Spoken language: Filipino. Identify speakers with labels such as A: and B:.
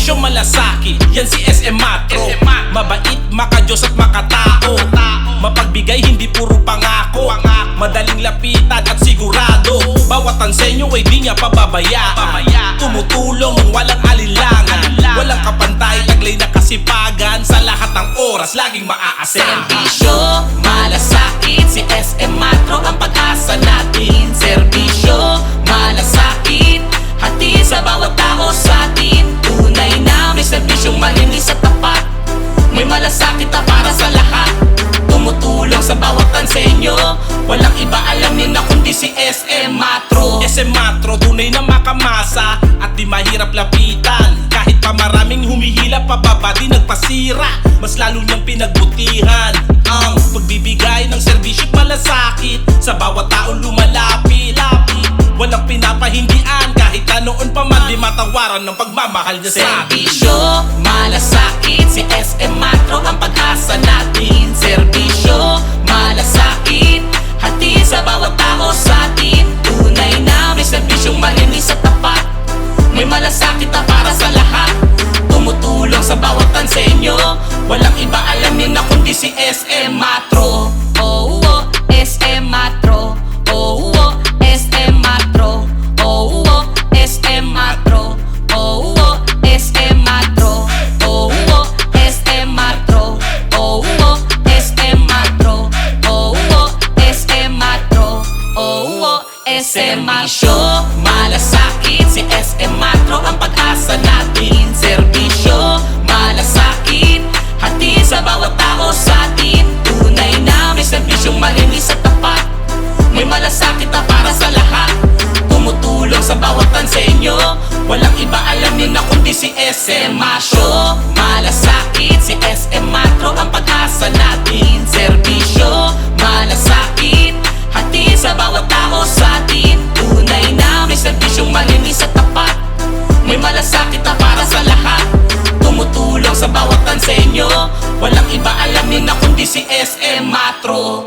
A: serbisyo malasakit, yan si SM Matro. Mabait, makajos at makatao, mapagbigay hindi puro pangako, madaling lapitan at sigurado. Bawat ansenyo ay di niya pababayaan, tumutulong ng walang alinlangan. Walang kapantay, taglay na kasipagan, sa lahat ng oras laging maaasahan.
B: Serbisyo malasakit, si SM Matro ang pag-asa natin. Serbisyo malasakit, hati sa bawat tao sa atin. Tunay na may serbisyong malinis at tapat, may malasakit na para sa lahat. Tumutulong sa bawat ansenyo, walang iba alam niyo na kundi si SM Matro.
A: SM Matro, tunay na makamasa at di mahirap lapitan. Kahit pa maraming humihila pababa, di nagpasira, mas lalo niyang pinagbutihan ang pagbibigay ng serbisyo't malasakit sa bawat taong lumalapit. Walang pinapahindian, kahit na noon pa man di matawaran ng pagmamahal niya sa atin.
B: Serbisyo malasakit, si SM Matro ang pag-asa natin. Serbisyo malasakit, hati sa bawat tao sa atin. Tunay na may serbisyong malinis at tapat, may malasakit na para sa lahat. Tumutulong sa bawat ansenyo, walang iba alam niyo na kundi si SM Matro. Oh, oh, SM Matro. Oh, oh, SM Matro. Oh, oh, SM Matro. Oh, oh, SM Matro. Oh, oh, SM Matro. Oh, oh, SM Matro. Oh, oh, SM Matro. Oh, oh, SM Matro. Malasakit, si SM Matro ang pag-asa natin. Serbisyo malasakit, hati sa bawat tao sa atin. Tunay na may serbisyong malinis at tapat, may malasakit na para sa lahat. Tumutulong sa bawat ansenyo, walang iba alam niyo na kundi si SM Matro. Malasakit, si SM Matro ang pag-asa natin. Serbisyo malasakit, hati sa bawat tao sa atin. Tunay na may serbisyong malinis at tapat, may malasakit na para sa lahat. Tumutulong sa bawat ansenyo, walang iba alam niyo na kundi si SM Matro.